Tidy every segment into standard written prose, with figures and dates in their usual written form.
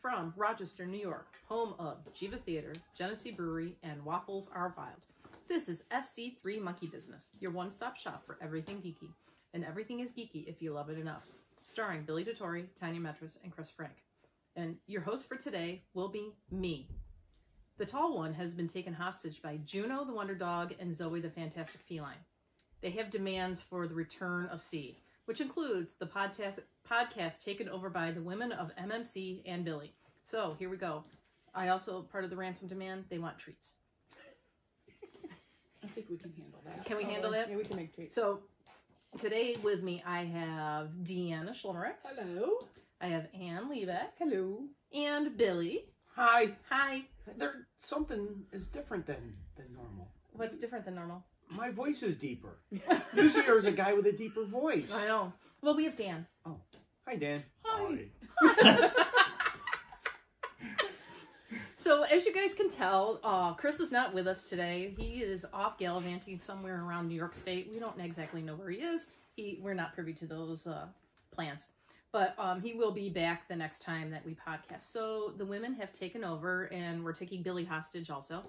from Rochester, New York, home of Jiva Theater, Genesee Brewery, and Waffles Are Wild. This is FC3 Monkey Business, your one-stop shop for everything geeky. And everything is geeky if you love it enough. Starring Billy DeTore, Tanya Metris, and Chris Frank. And your host for today will be me. The tall one has been taken hostage by Juno the Wonder Dog and Zoe the Fantastic Feline. They have demands for the return of C, which includes the podcast taken over by the women of MMC and Billy. So here we go. I also, part of the ransom demand, they want treats. I think we can handle that. Can we handle that? Yeah, we can make treats. So today with me, I have Deanna Schlemmerich. Hello. I have Ann Liebeck. Hello. And Billy. Hi. Hi. Something is different than normal. What's different than normal? My voice is deeper. Usually there's a guy with a deeper voice. I know. Well, we have Dan. Oh. Hi, Dan. Hi. So, as you guys can tell, Chris is not with us today. He is off gallivanting somewhere around New York State. We don't exactly know where he is. We're not privy to those plans. But he will be back the next time that we podcast. So, the women have taken over, and we're taking Billy hostage also.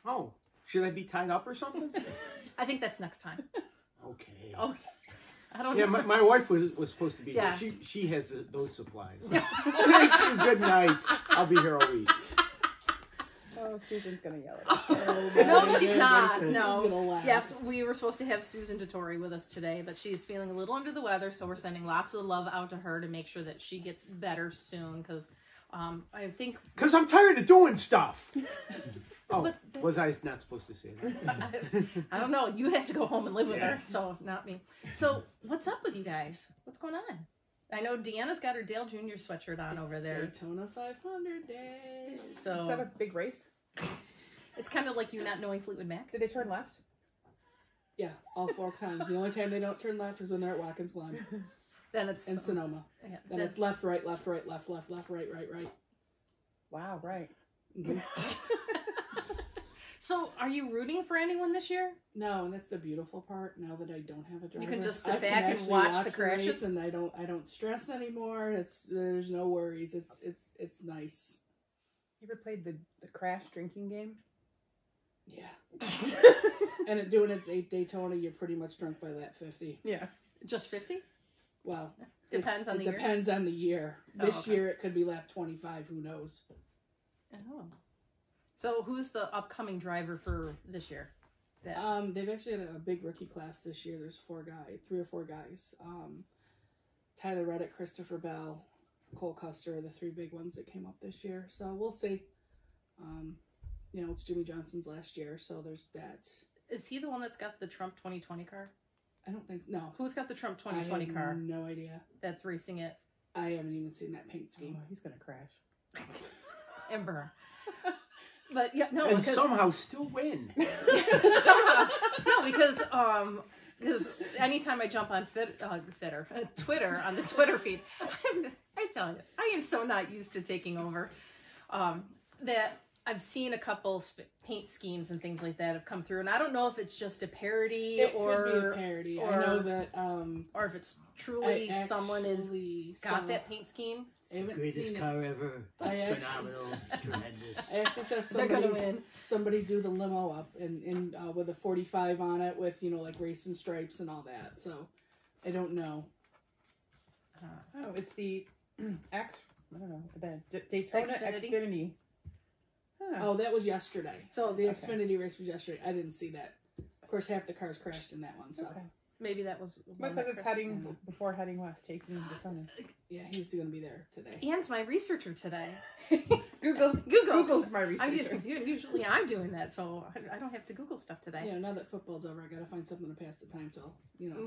Oh. Should I be tied up or something? I think that's next time. Okay. Okay. I don't Yeah, know. my wife was supposed to be Yes. here. She has those supplies. Thank you. Good night. I'll be here all week. Oh, Susan's going to yell at us. No, she's not. She's No. gonna laugh. Yes, we were supposed to have Susan DeTore with us today, but she's feeling a little under the weather, so we're sending lots of love out to her to make sure that she gets better soon, because I think... Because I'm tired of doing stuff. Oh, But- was I not supposed to say that? I don't know. You have to go home and live with her, so not me. So, what's up with you guys? What's going on? I know Deanna's got her Dale Jr. sweatshirt on over there. Daytona 500 day. Is that a So, big race? it's kind of like you not knowing Fleetwood Mac. Did they turn left? Yeah, all 4 times. The only time they don't turn left is when they're at Watkins Glen Then it's... and Sonoma. Yeah, Then that's- it's left, right, left, right, left, left, left, right, right, right. Wow, right. Mhm. So, are you rooting for anyone this year? No, and that's the beautiful part. Now that I don't have a driver, You can just sit I can back and actually watch the race, crashes? and I don't stress anymore. There's no worries. It's nice. You ever played the crash drinking game? Yeah. And doing it at Daytona, you're pretty much drunk by that 50. Yeah. Just 50? Well, Depends on the year? Depends on the year. Oh, This okay. year it could be lap 25. Who knows? Oh. So who's the upcoming driver for this year? They've actually had a big rookie class this year. There's 3 or 4 guys. Tyler Reddick, Christopher Bell, Cole Custer are the 3 big ones that came up this year. So we'll see. It's Jimmy Johnson's last year, so there's that. Is he the one that's got the Trump 2020 car? I don't think no. Who's got the Trump 2020 I have car no idea. that's racing it I haven't even seen that paint scheme. Oh, he's going to crash. and burn? But yeah, no, And because somehow still win. somehow, no, because anytime I jump on Twitter on the Twitter feed, I tell you, I am so not used to taking over. That I've seen a couple paint schemes and things like that have come through, and I don't know if it's just a parody It or could be a parody. I know that. or if it's truly someone has got saw- that paint scheme. I haven't Greatest seen it. car ever. I It's actually- phenomenal. It's tremendous. I actually saw They're gonna win. somebody do the limo up and with a 45 on it with like racing stripes and all that. So I don't know. Oh, it's the I don't know, the Daytona Xfinity? Xfinity. Huh. Oh, that was yesterday. So the Okay. Xfinity race was yesterday. I didn't see that. Of course, half the cars crashed in that one. So Okay. Maybe that was. Well, it says it's heading before heading west, taking Daytona. yeah, he's going to be there today. Ann's my researcher today. Google. Google. Google's my researcher. Usually I'm doing that, so I don't have to Google stuff today. You know, now that football's over, I got to find something to pass the time till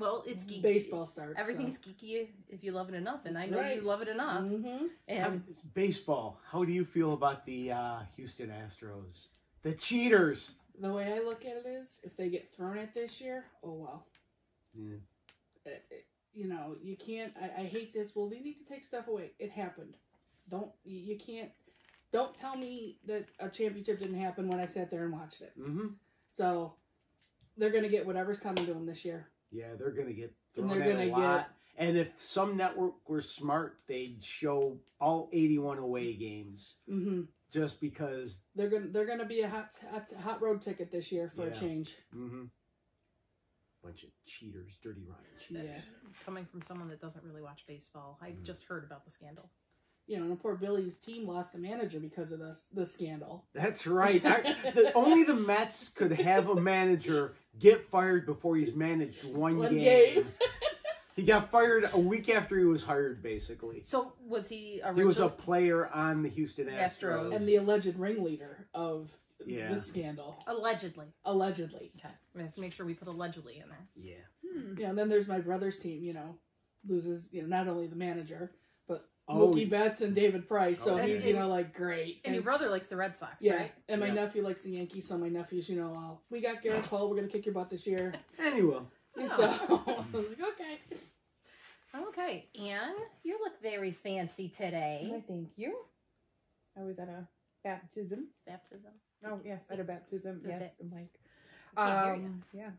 Well, it's geeky. baseball starts. Everything's geeky if you love it enough, and I That's know right. you love it enough. Mm-hmm. And It's baseball. How do you feel about the Houston Astros? The cheaters. The way I look at it is, if they get thrown at this year, oh well. Yeah. You can't. I hate this. Well, they need to take stuff away. It happened. You can't. Don't tell me that a championship didn't happen when I sat there and watched it. Mm-hmm. So they're gonna get whatever's coming to them this year. Yeah, they're gonna get And thrown they're at gonna a lot. And if some network were smart, they'd show all 81 away games. Mm-hmm. Just because they're gonna be a hot road ticket this year for a change. Mm-hmm. Bunch of cheaters, dirty rotten cheaters. Yeah. Coming from someone that doesn't really watch baseball, I just heard about the scandal. You know, and poor Billy's team lost the manager because of the scandal. That's right. Only the Mets could have a manager get fired before he's managed one game. He got fired a week after he was hired, basically. So was he He was a player on the Houston Astros. And the alleged ringleader of the scandal. Allegedly. Allegedly. Okay. We have to make sure we put allegedly in there. Yeah. Yeah, and then there's my brother's team, you know, loses, you know, not only the manager, but Mookie Betts and David Price. So he's, you know, like, great. And your brother likes the Red Sox, yeah, right? and my nephew likes the Yankees, so my nephew's, you know, we got Garrett Cole, we're going to kick your butt this year. And he will. So, I'm like, okay. Okay, Anne, you look very fancy today. Why, thank you. I was at a baptism. Baptism. Oh, yes, at a baptism. Yes, I'm like, Can't hear you. yeah.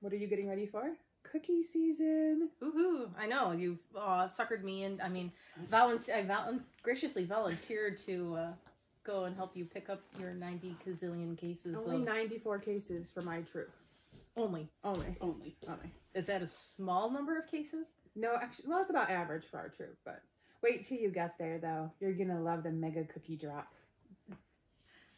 What are you getting ready for? Cookie season. Woohoo! I know you've suckered me in. I mean, graciously volunteered to go and help you pick up your 90 gazillion cases. Only 94 cases for my troop. Only. Is that a small number of cases? No, actually, well, it's about average for our troop, but wait till you get there, though. You're going to love the mega cookie drop.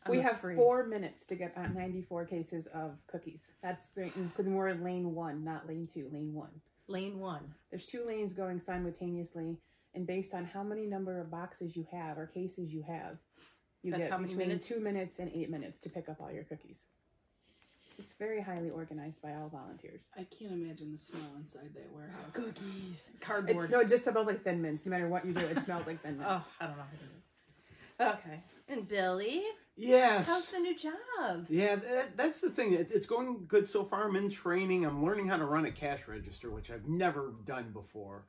We have 4 minutes to get 94 cases of cookies. That's because we're in lane 1, not lane 2, lane 1. Lane 1. There's 2 lanes going simultaneously, and based on how many number of boxes you have or cases you have, you That's get how many between minutes? 2 minutes and 8 minutes to pick up all your cookies. It's very highly organized by all volunteers. I can't imagine the smell inside that warehouse. Cookies. Cardboard. No, it just smells like Thin Mints. No matter what you do, it smells like Thin Mints. Oh, I don't know how to do it. Okay. And Billy? Yes. How's the new job? Yeah, that's the thing. It's going good so far. I'm in training. I'm learning how to run a cash register, which I've never done before.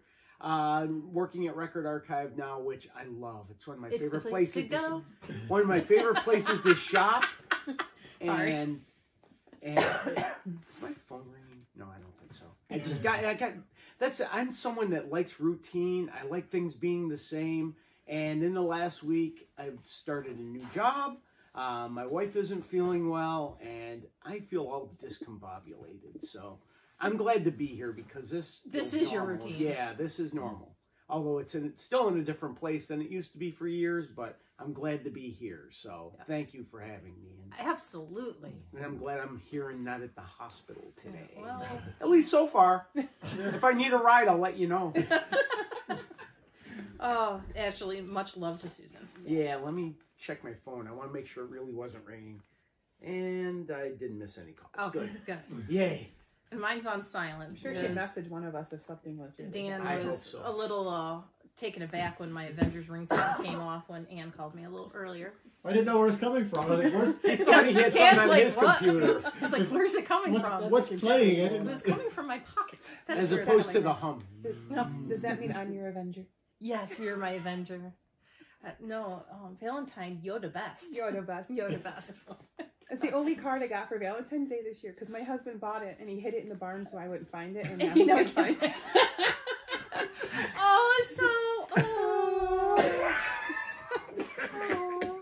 Working at Record Archive now, which I love. It's one of my favorite places to go. One of my favorite places to shop. Sorry. And is my phone ringing? No, I don't think so. I'm someone that likes routine. I like things being the same. And in the last week, I've started a new job. My wife isn't feeling well, and I feel all discombobulated. So I'm glad to be here because this is your routine. Yeah, this is normal. Although it's still in a different place than it used to be for years, but I'm glad to be here. So thank you for having me. Absolutely. And I'm glad I'm here and not at the hospital today. Well, at least so far. If I need a ride, I'll let you know. Oh, actually, much love to Susan. Yeah, let me check my phone. I want to make sure it really wasn't ringing. And I didn't miss any calls. Oh, good. Yay. And mine's on silent. I'm sure she'd message one of us if something was really Dan bad. was a little taken aback when my Avengers ringtone came off when Anne called me a little earlier. I didn't know where it's coming from. I was like, He thought he had something on his computer. I was like, where's it coming from? What's playing? It was coming from my pocket. That's As where it's opposed to coming the from. hum. Does that mean I'm your Avenger? Yes, you're my Avenger. No, Valentine, you're the best. You're the best. You're the best. It's the only card I got for Valentine's Day this year because my husband bought it and he hid it in the barn so I wouldn't find it. And now You he never can't find get it.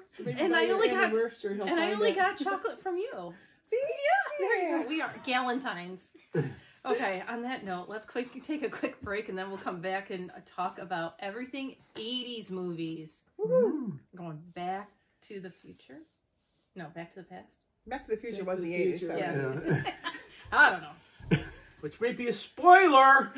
So maybe And by I your only got- anniversary, he'll And I find only it. got chocolate from you. See? There you go. We are Galentines. Okay, on that note, let's take a quick break and then we'll come back and talk about everything 80s movies. Woohoo. Going back to the future? No, back to the past? Back to the Future Back was to the the 80s. Future. So. Yeah. I don't know. Which may be a spoiler.